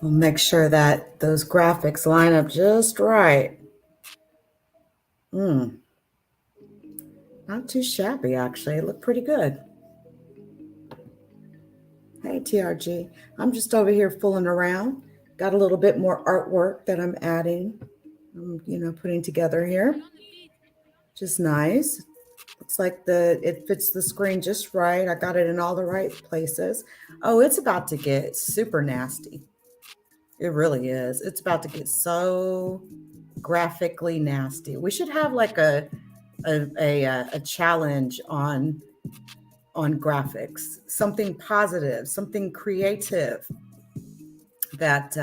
We'll make sure that those graphics line up just right. Not too shabby, actually. It looked pretty good. Hey, TRG. I'm just over here fooling around. Got a little bit more artwork that I'm adding, putting together here. Just nice. Looks like it fits the screen just right. I got it in all the right places. Oh, it's about to get super nasty. It really is. It's about to get so graphically nasty. We should have like a challenge on graphics, something positive, something creative that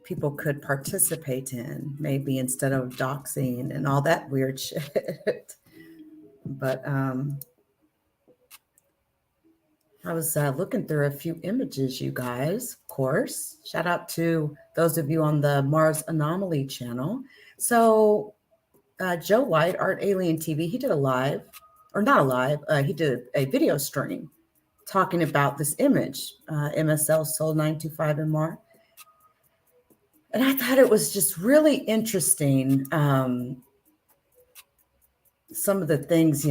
people could participate in, maybe instead of doxing and all that weird shit. But I was looking through a few images, you guys, of course. Shout out to those of you on the Mars Anomaly channel. So Joe White, Art Alien TV, he did a live, or not a live, he did a video stream talking about this image, MSL Soul 925 MR. And I thought it was just really interesting. Some of the things,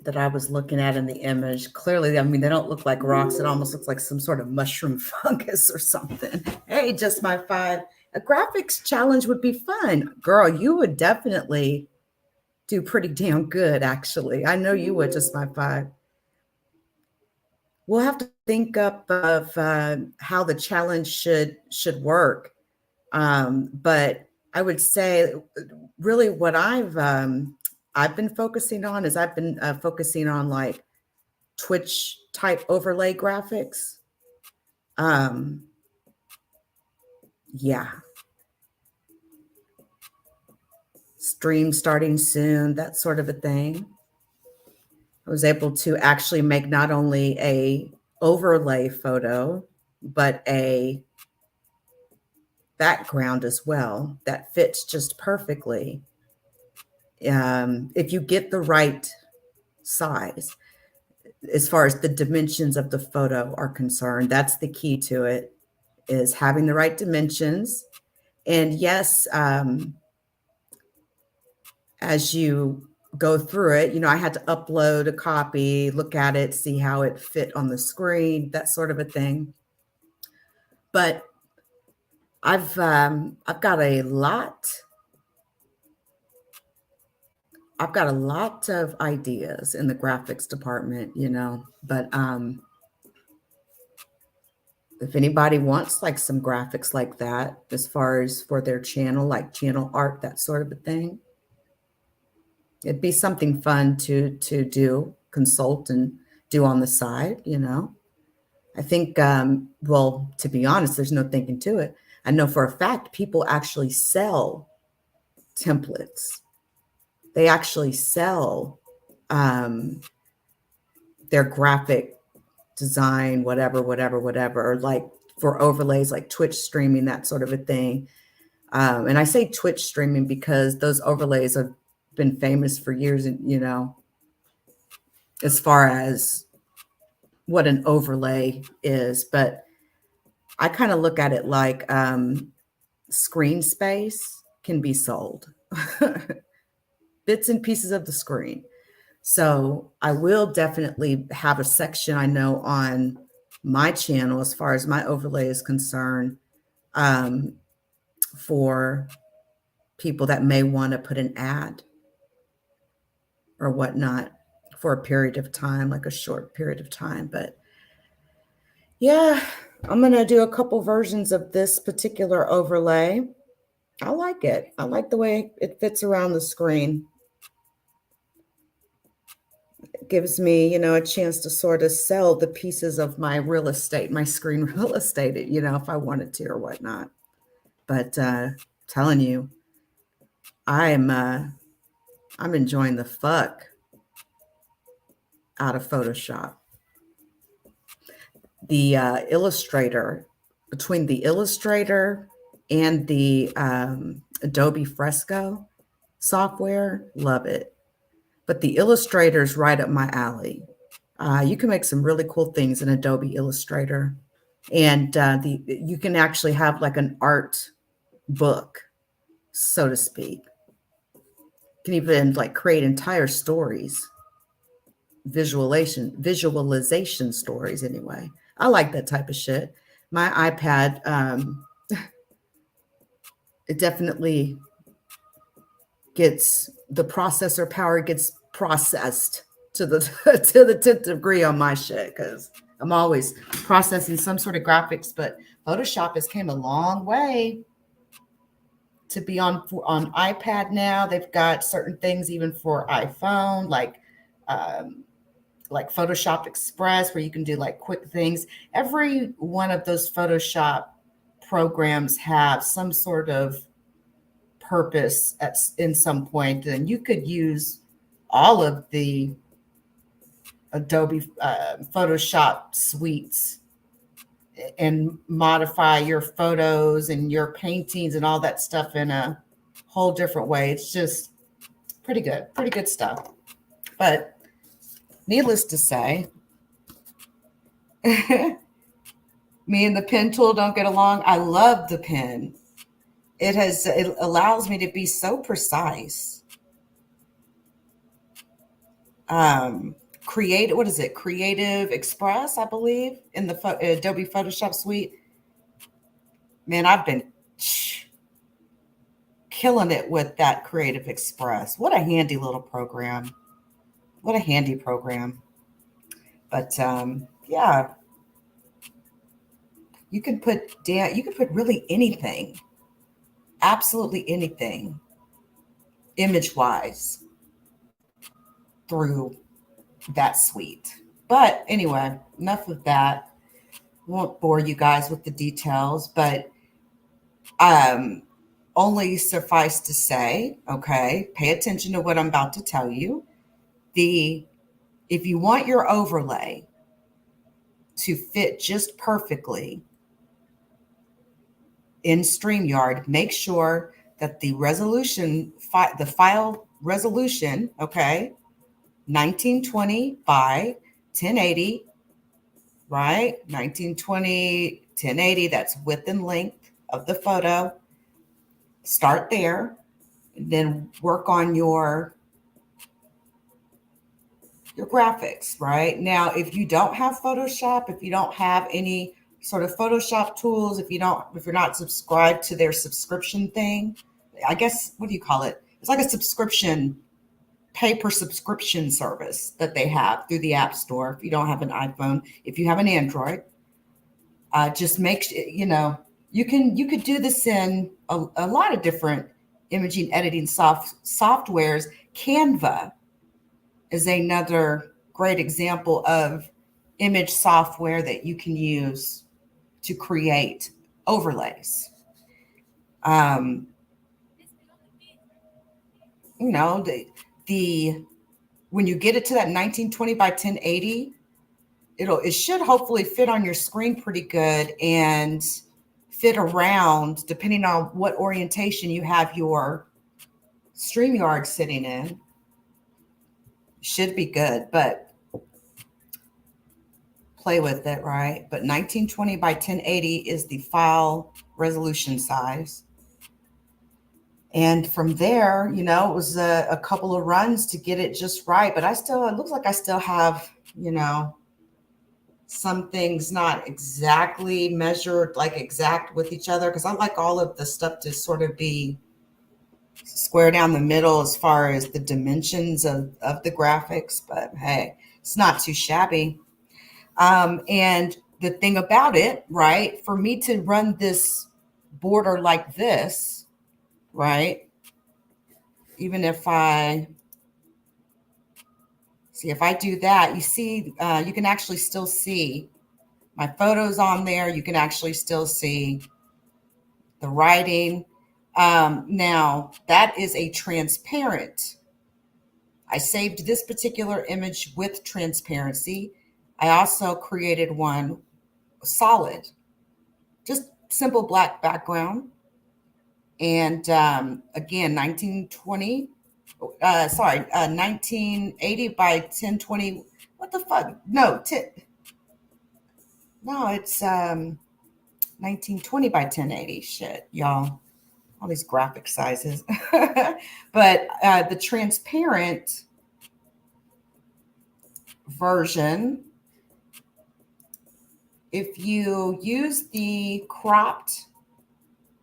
that I was looking at in the image. Clearly, I mean, they don't look like rocks. It almost looks like some sort of mushroom fungus or something. Hey, just my five. A graphics challenge would be fun. Girl, you would definitely do pretty damn good, actually. I know you would, just my five. We'll have to think up of how the challenge should work. But I would say really what I've been focusing on is I've been focusing on like Twitch type overlay graphics. Yeah. Stream starting soon, that sort of a thing. I was able to actually make not only a overlay photo, but a background as well that fits just perfectly. If you get the right size, as far as the dimensions of the photo are concerned, that's the key to it, is having the right dimensions. And yes, as you go through it, I had to upload a copy, look at it, see how it fit on the screen, that sort of a thing. But I've got a lot. I've got a lot of ideas in the graphics department, but if anybody wants like some graphics like that, as far as for their channel, like channel art, that sort of a thing, it'd be something fun to do, consult and do on the side, I think, well, to be honest, there's no thinking to it. I know for a fact people actually sell templates. They actually sell their graphic design, whatever, or like for overlays like Twitch streaming, that sort of a thing. And I say Twitch streaming because those overlays have been famous for years, and as far as what an overlay is. But I kind of look at it like screen space can be sold, bits and pieces of the screen. So I will definitely have a section, I know, on my channel as far as my overlay is concerned, for people that may want to put an ad or whatnot for a period of time, like a short period of time. But yeah, I'm going to do a couple versions of this particular overlay. I like it. I like the way it fits around the screen. It gives me, a chance to sort of sell the pieces of my real estate, my screen real estate, if I wanted to or whatnot. But telling you, I'm enjoying the fuck out of Photoshop. The Illustrator, between the Illustrator and the Adobe Fresco software, love it. But the Illustrator's right up my alley. You can make some really cool things in Adobe Illustrator. And you can actually have like an art book, so to speak. You can even like create entire stories, visualization stories anyway. I like that type of shit. My iPad, it definitely gets, the processor power gets processed to the to the 10th degree on my shit, because I'm always processing some sort of graphics. But Photoshop has came a long way to be on iPad now. They've got certain things even for iPhone, like Photoshop Express, where you can do like quick things. Every one of those Photoshop programs have some sort of purpose in some point, and you could use all of the Adobe Photoshop suites and modify your photos and your paintings and all that stuff in a whole different way. It's just pretty good stuff. But needless to say, me and the pen tool don't get along. I love the pen. It allows me to be so precise. What is it? Creative Express, I believe, in the Adobe Photoshop suite. Man, I've been killing it with that Creative Express. What a handy little program. What a handy program. But yeah, you can put really anything, absolutely anything, image wise, through that suite. But anyway, enough of that. Won't bore you guys with the details, but only suffice to say, okay, pay attention to what I'm about to tell you. If you want your overlay to fit just perfectly in StreamYard, make sure that the the file resolution, okay, 1920 by 1080, right? 1920, 1080, that's width and length of the photo. Start there, then work on your graphics, right? Now, if you don't have Photoshop, if you don't have any sort of Photoshop tools, if you're not subscribed to their subscription thing, I guess, what do you call it? It's like a subscription, pay per subscription service that they have through the App Store. If you don't have an iPhone, if you have an Android, just you could do this in a lot of different imaging editing softwares. Canva is another great example of image software that you can use to create overlays. Um, you know, the when you get it to that 1920 by 1080, it should hopefully fit on your screen pretty good and fit around depending on what orientation you have your StreamYard sitting in. Should be good, but play with it, right? But 1920 by 1080 is the file resolution size. And from there, it was a couple of runs to get it just right. But it looks like I still have, some things not exactly measured, like exact with each other, because I like all of the stuff to sort of be square down the middle as far as the dimensions of the graphics. But hey, it's not too shabby. And the thing about it, right, for me to run this border like this, right, even if I do that, you see, you can actually still see my photos on there. You can actually still see the writing. Now, that is a transparent. I saved this particular image with transparency. I also created one solid, just simple black background. And again, 1980 by 1020. What the fuck? No, it's 1920 by 1080. Shit, y'all. All these graphic sizes. But the transparent version, if you use the cropped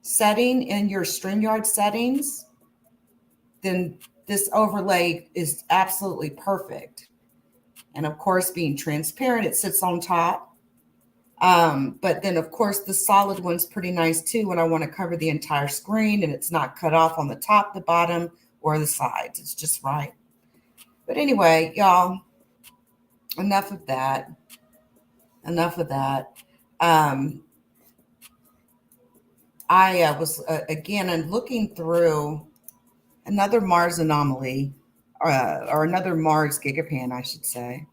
setting in your StreamYard settings, then this overlay is absolutely perfect. And of course, being transparent, it sits on top. But then, of course, the solid one's pretty nice too when I want to cover the entire screen and it's not cut off on the top, the bottom, or the sides. It's just right. But anyway, y'all, enough of that. Enough of that. I was, again, I'm looking through another Mars anomaly, or another Mars gigapan, I should say.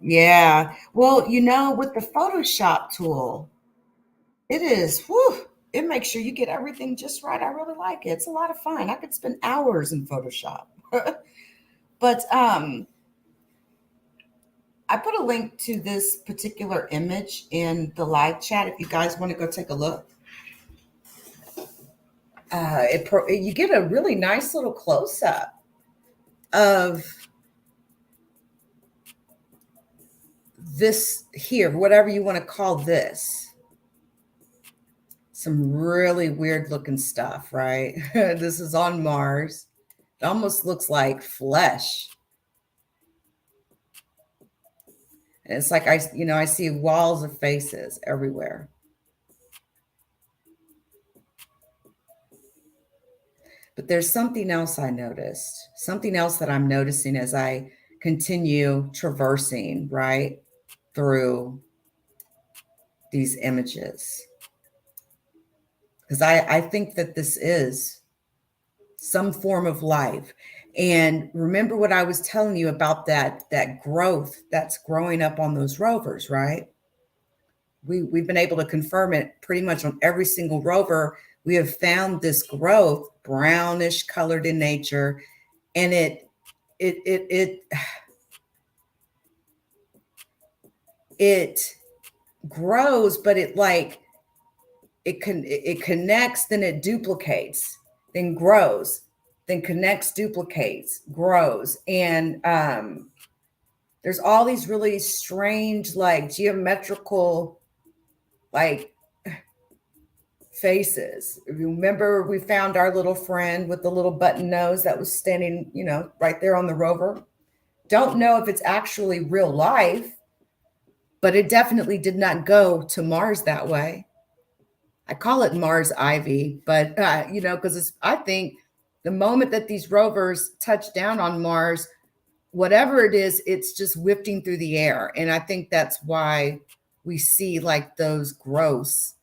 Yeah. Well, with the Photoshop tool, it is, whew, it makes sure you get everything just right. I really like it. It's a lot of fun. I could spend hours in Photoshop. But I put a link to this particular image in the live chat if you guys want to go take a look. You get a really nice little close up of this here, whatever you want to call this. Some really weird looking stuff, right? This is on Mars. It almost looks like flesh. And it's like I see walls of faces everywhere. But there's something else I noticed, something else that I'm noticing as I continue traversing, right, through these images. Because I think that this is some form of life. And remember what I was telling you about that growth that's growing up on those rovers, right? we've been able to confirm it pretty much on every single rover. We have found this growth, brownish colored in nature, and it it grows, but it connects, then it duplicates, then grows, then connects, duplicates, grows, and there's all these really strange, like geometrical, like faces. If you remember, we found our little friend with the little button nose that was standing, right there on the rover. Don't know if it's actually real life, but it definitely did not go to Mars that way. I call it Mars Ivy, but because I think the moment that these rovers touch down on Mars, whatever it is, it's just whipping through the air. And I think that's why we see like those growths,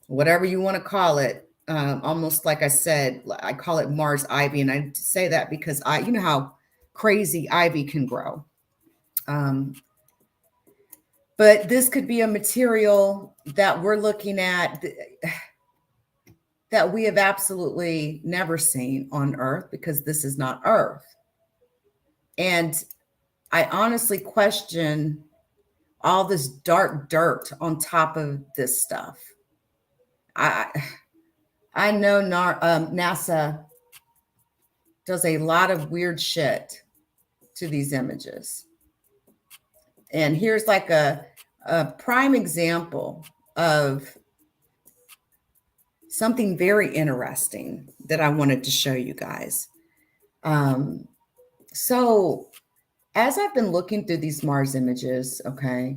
whatever you want to call it. Almost like I said, I call it Mars Ivy. And I say that because you know how crazy ivy can grow. But this could be a material that we're looking at that we have absolutely never seen on Earth, because this is not Earth. And I honestly question all this dark dirt on top of this stuff. I know NASA does a lot of weird shit to these images. And here's like a prime example of something very interesting that I wanted to show you guys. So as I've been looking through these Mars images, okay,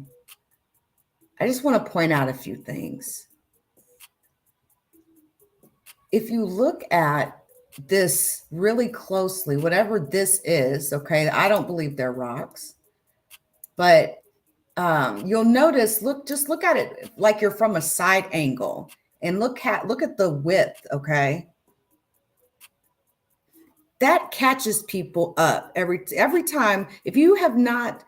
I just want to point out a few things. If you look at this really closely, whatever this is, okay, I don't believe they're rocks, but you'll notice, just look at it like you're from a side angle, and look at the width, okay? That catches people up every time. If you have not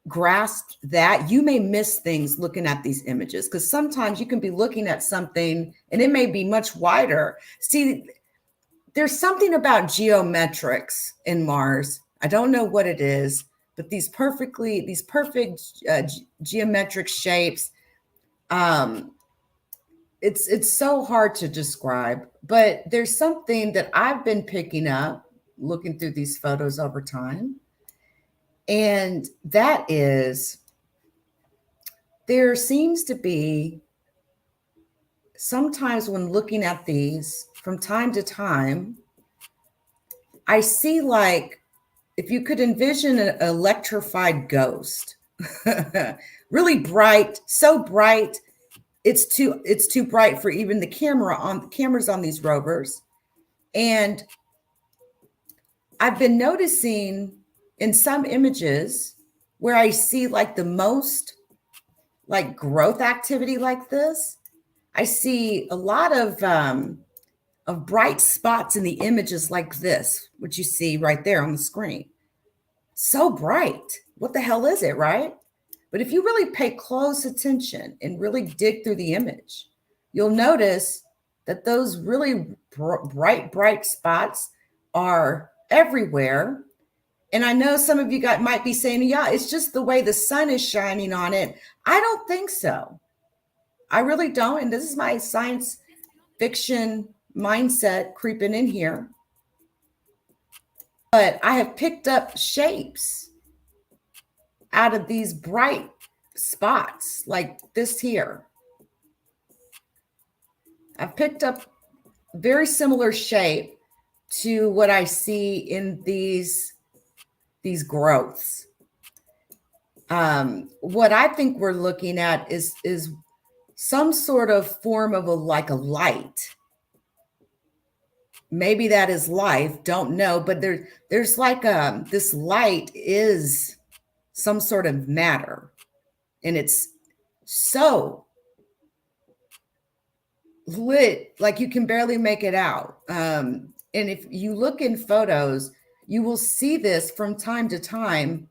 grasped that, you may miss things looking at these images, because sometimes you can be looking at something and it may be much wider. See, there's something about geometrics in Mars. I don't know what it is, but these perfect geometric shapes, it's so hard to describe. But there's something that I've been picking up looking through these photos over time, and that is, there seems to be sometimes when looking at these from time to time, I see, like, if you could envision an electrified ghost, really bright, so bright, it's too bright for even the cameras on these rovers. And I've been noticing in some images where I see like the most like growth activity like this, I see a lot of bright spots in the images like this, which you see right there on the screen. So bright. What the hell is it, right? But if you really pay close attention and really dig through the image, you'll notice that those really bright spots are everywhere. And I know some of you guys might be saying, yeah, it's just the way the sun is shining on it. I don't think so. I really don't. And this is my science fiction mindset creeping in here. But I have picked up shapes out of these bright spots like this here. I've picked up very similar shape to what I see in these growths. What I think we're looking at is some sort of form of a light. Maybe that is life, don't know, but there's like this light is some sort of matter, and it's so lit, like you can barely make it out. And if you look in photos, you will see this from time to time.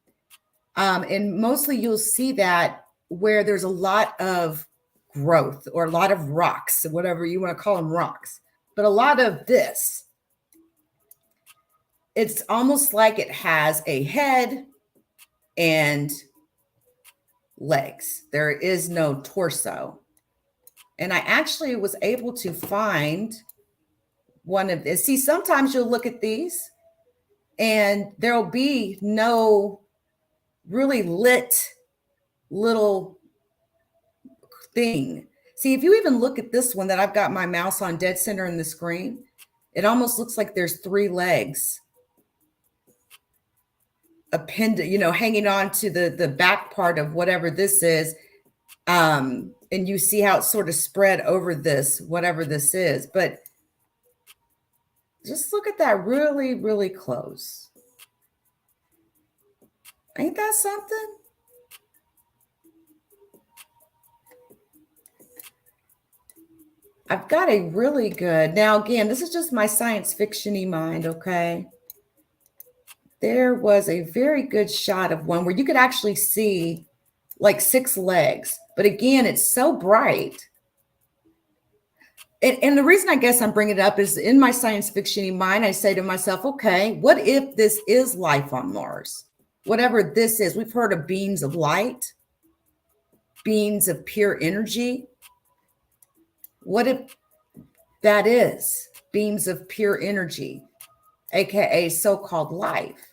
And mostly you'll see that where there's a lot of growth or a lot of rocks, whatever you want to call them, rocks, but a lot of this. It's almost like it has a head and legs. There is no torso. And I actually was able to find one of this. See, sometimes you'll look at these and there'll be no really lit little thing. See, if you even look at this one that I've got my mouse on dead center in the screen, it almost looks like there's 3 legs appended, hanging on to the back part of whatever this is. And you see how it's sort of spread over this, whatever this is. But just look at that really, really close. Ain't that something? I've got a really good, now again, this is just my science fiction-y mind, okay? There was a very good shot of one where you could actually see like 6 legs. But again, it's so bright. And the reason I guess I'm bringing it up is in my science fiction mind, I say to myself, okay, what if this is life on Mars? Whatever this is, we've heard of beams of light, beams of pure energy. What if that is beams of pure energy, AKA so-called life?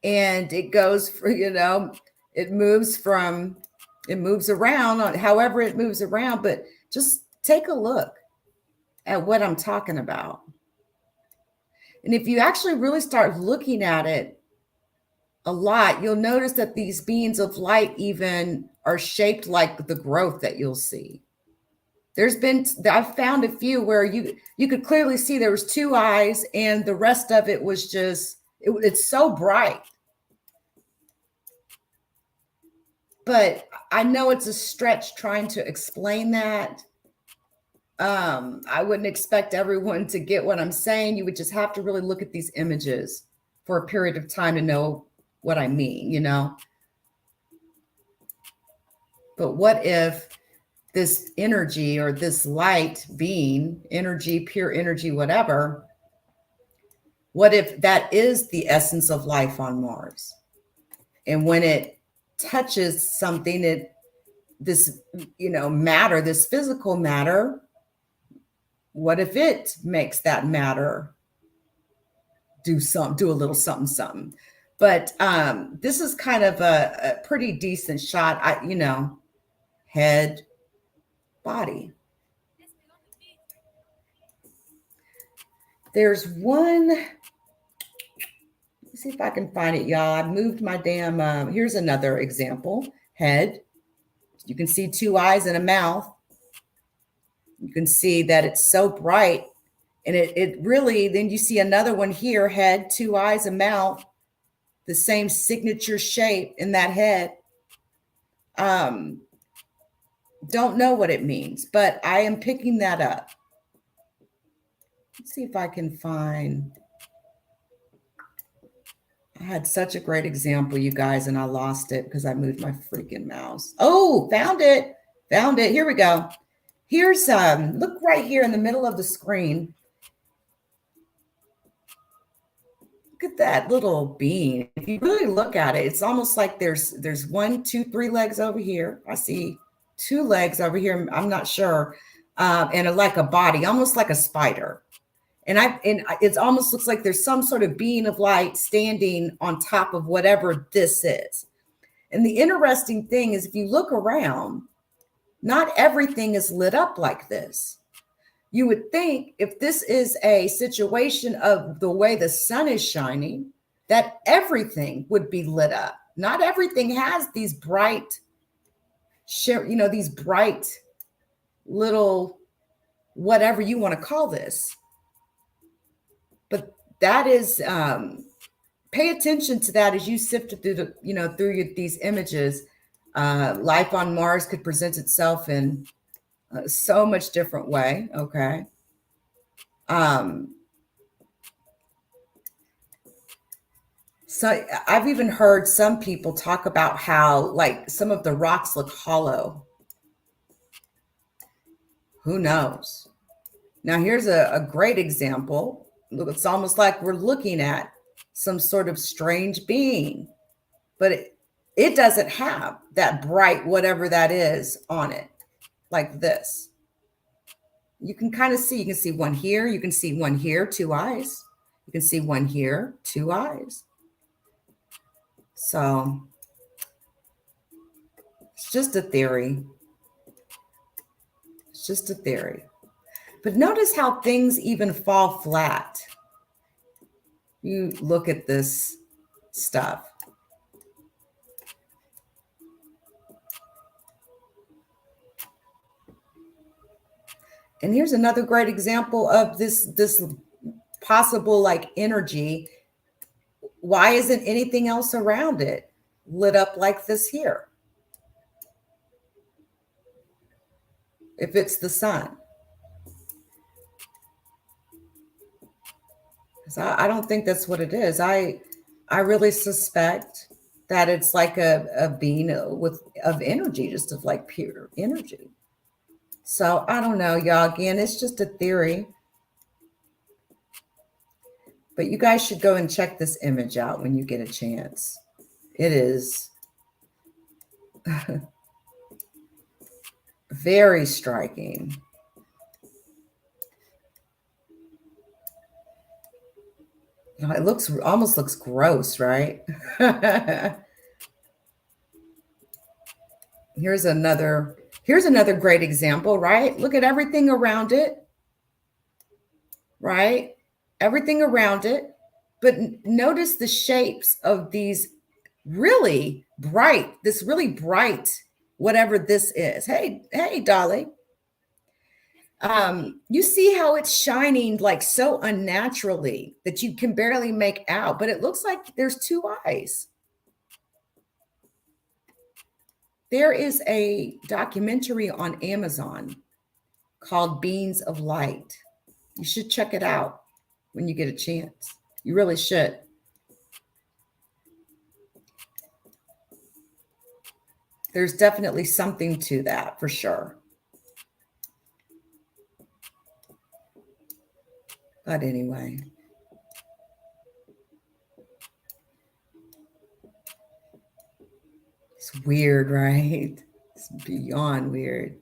And it goes for, it moves around on however it moves around, but just take a look at what I'm talking about. And if you actually really start looking at it a lot, you'll notice that these beams of light even are shaped like the growth that you'll see. I've found a few where you could clearly see there was 2 eyes and the rest of it was just, it's so bright. But I know it's a stretch trying to explain that. I wouldn't expect everyone to get what I'm saying. You would just have to really look at these images for a period of time to know what I mean, But what if this energy or this light being, energy, pure energy, whatever, what if that is the essence of life on Mars? And when it touches something, this matter, this physical matter, what if it makes that matter do a little something? But this is kind of a pretty decent shot. Head, body. There's one. Let's see if I can find it, y'all. I moved my damn. Here's another example. Head. You can see 2 eyes and a mouth. You can see that it's so bright. And it really, then you see another one here, head, 2 eyes, a mouth, the same signature shape in that head. Don't know what it means, but I am picking that up. Let's see if I can find. I had such a great example, you guys, and I lost it because I moved my freaking mouse. Oh, found it. Found it. Here we go. Here's, look right here in the middle of the screen. Look at that little bean. If you really look at it, it's almost like there's 1, 2, 3 legs over here. I see 2 legs over here. I'm not sure. And like a body, almost like a spider. And it almost looks like there's some sort of being of light standing on top of whatever this is. And the interesting thing is, if you look around, not everything is lit up like this. You would think if this is a situation of the way the sun is shining, that everything would be lit up. Not everything has these bright, these bright little, whatever you want to call this. But that is, pay attention to that as you sift through these images. Life on Mars could present itself in so much different way. Okay. So I've even heard some people talk about how like some of the rocks look hollow. Who knows? Now here's a great example. Look, it's almost like we're looking at some sort of strange being, but it doesn't have that bright whatever that is on it like this. You can kind of see, you can see one here, you can see one here, two eyes. You can see one here, two eyes. So it's just a theory. It's just a theory. But notice how things even fall flat. You look at this stuff. And here's another great example of this possible like energy. Why isn't anything else around it lit up like this here? If it's the sun. I don't think that's what it is. I really suspect that it's like a being of energy, just of like pure energy. So I don't know, y'all. Again, it's just a theory. But you guys should go and check this image out when you get a chance. It is very striking. It looks almost looks gross, right? Here's another great example, right? Look at everything around it, right? Everything around it. But notice the shapes of these really bright, whatever this is. Hey, Dolly. You see how it's shining like so unnaturally that you can barely make out, but it looks like there's two eyes. There is a documentary on Amazon called Beings of Light. You should check it out when you get a chance. You really should. There's definitely something to that for sure. But anyway. It's weird, right? It's beyond weird.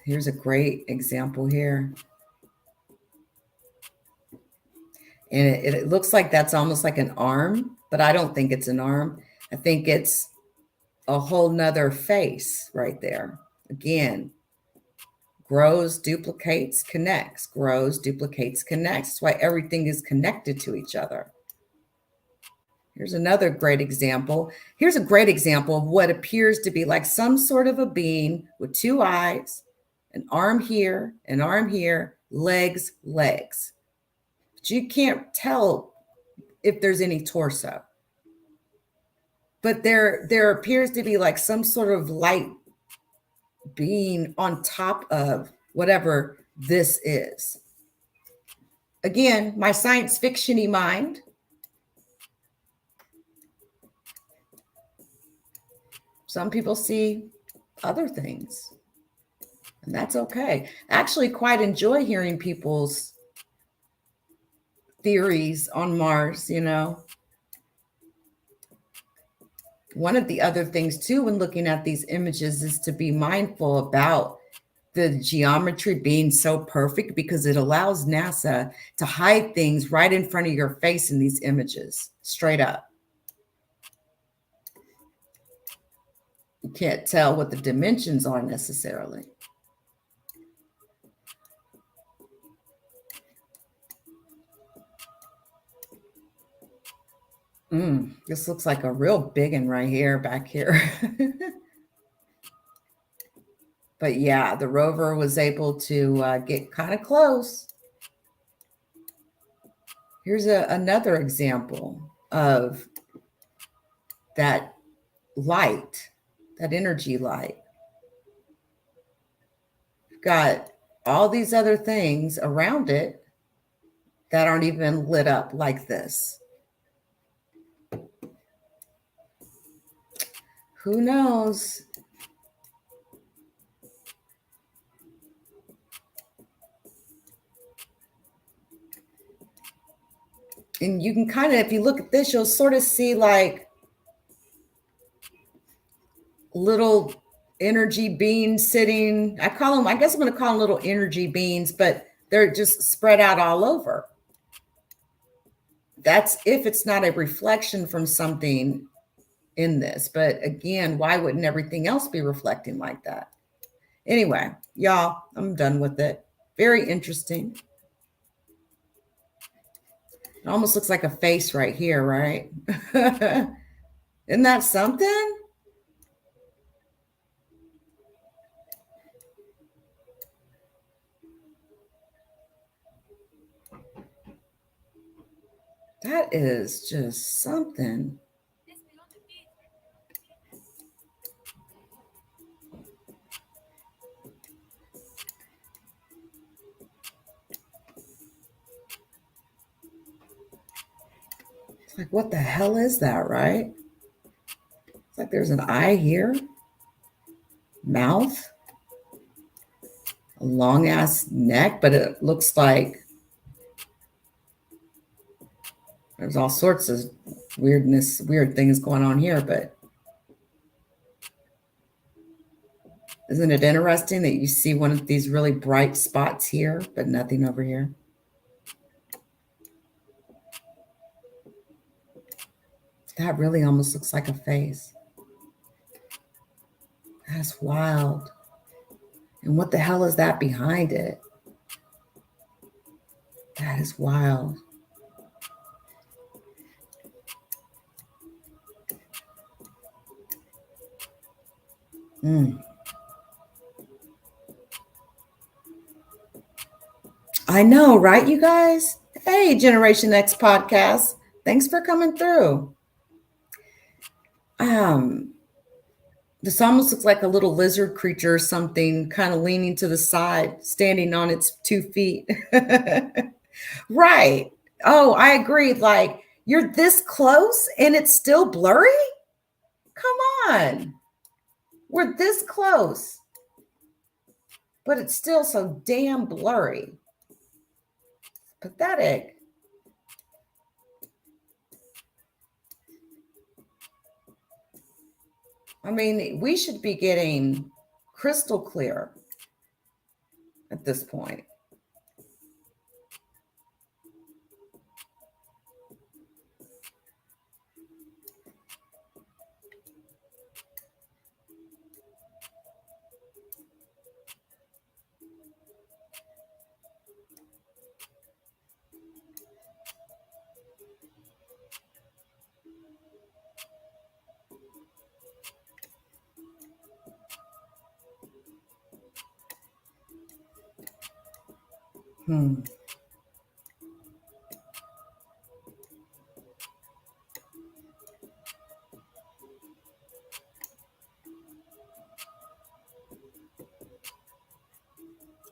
Here's a great example here. And it looks like that's almost like an arm, but I don't think it's an arm. I think it's a whole nother face right there. Again, grows, duplicates, connects, grows, duplicates, connects. That's why everything is connected to each other. Here's another great example. Here's a great example of what appears to be like some sort of a being with two eyes, an arm here, legs. But you can't tell if there's any torso. But there appears to be like some sort of light being on top of whatever this is. Again, my science fiction-y mind. Some people see other things, and that's okay. I actually quite enjoy hearing people's theories on Mars, you know. One of the other things too when looking at these images is to be mindful about the geometry being so perfect, because it allows NASA to hide things right in front of your face in these images, straight up. You can't tell what the dimensions are necessarily. This looks like a real big one right here, back here. But yeah, the rover was able to get kind of close. Here's another example of that light, that energy light. We've got all these other things around it that aren't even lit up like this. Who knows? And you can kind of, if you look at this, you'll sort of see like little energy beans sitting. I call them, I guess I'm going to call them little energy beans, but they're just spread out all over. That's if it's not a reflection from something in this. But again, why wouldn't everything else be reflecting like that? Anyway, y'all, I'm done with it. Very interesting. It almost looks like a face right here, right? Isn't that something? That is just something. It's like, what the hell is that, right? It's like there's an eye here, mouth, a long ass neck, but it looks like there's all sorts of weird things going on here, but isn't it interesting that you see one of these really bright spots here, but nothing over here? That really almost looks like a face. That's wild. And what the hell is that behind it? That is wild. I know, right, you guys? Hey, Generation X podcast. Thanks for coming through. This almost looks like a little lizard creature or something, kind of leaning to the side, standing on its 2 feet. Right. Oh, I agree. Like, you're this close and it's still blurry? Come on. We're this close, but it's still so damn blurry. Pathetic. I mean, we should be getting crystal clear at this point.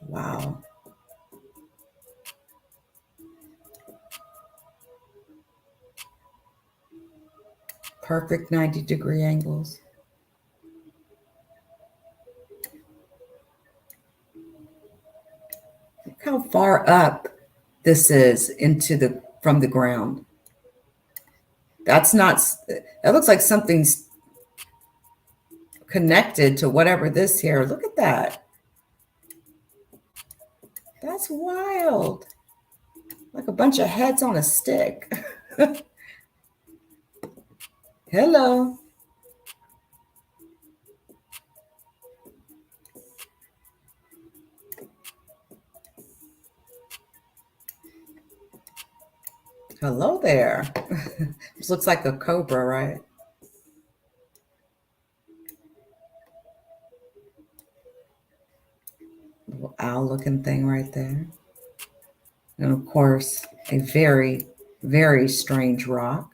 Wow. Perfect 90-degree angles. Look how far up this is from the ground. That's not, that looks like something's connected to whatever this here. Look at that. That's wild. Like a bunch of heads on a stick. Hello. Hello there. This looks like a cobra, right? Little owl looking thing right there. And of course, a very, very strange rock.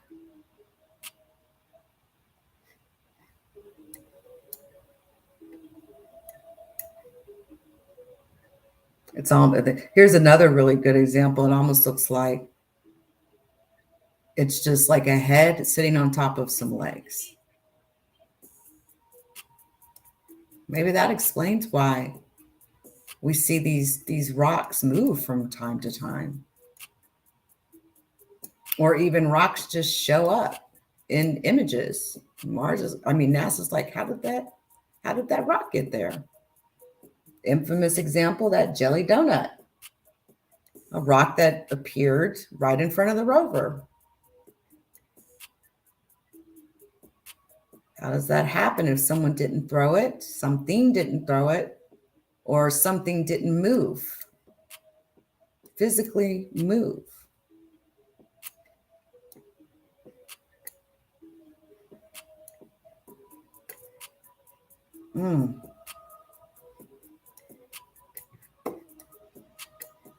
It's all, here's another really good example. It almost looks like it's just like a head sitting on top of some legs. Maybe that explains why we see these rocks move from time to time. Or even rocks just show up in images. NASA's like, how did that rock get there? Infamous example, that jelly donut, a rock that appeared right in front of the rover. How does that happen if someone didn't throw it, something didn't throw it, or something didn't move, physically move?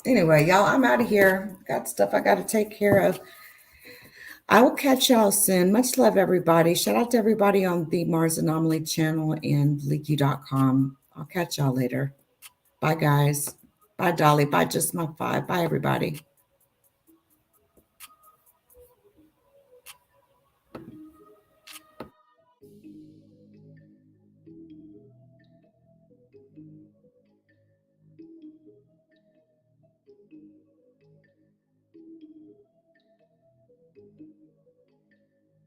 Anyway, y'all, I'm out of here. Got stuff I got to take care of. I will catch y'all soon. Much love, everybody. Shout out to everybody on the Mars Anomaly channel and leaky.com. I'll catch y'all later. Bye, guys. Bye, Dolly. Bye, Just My Five. Bye, everybody.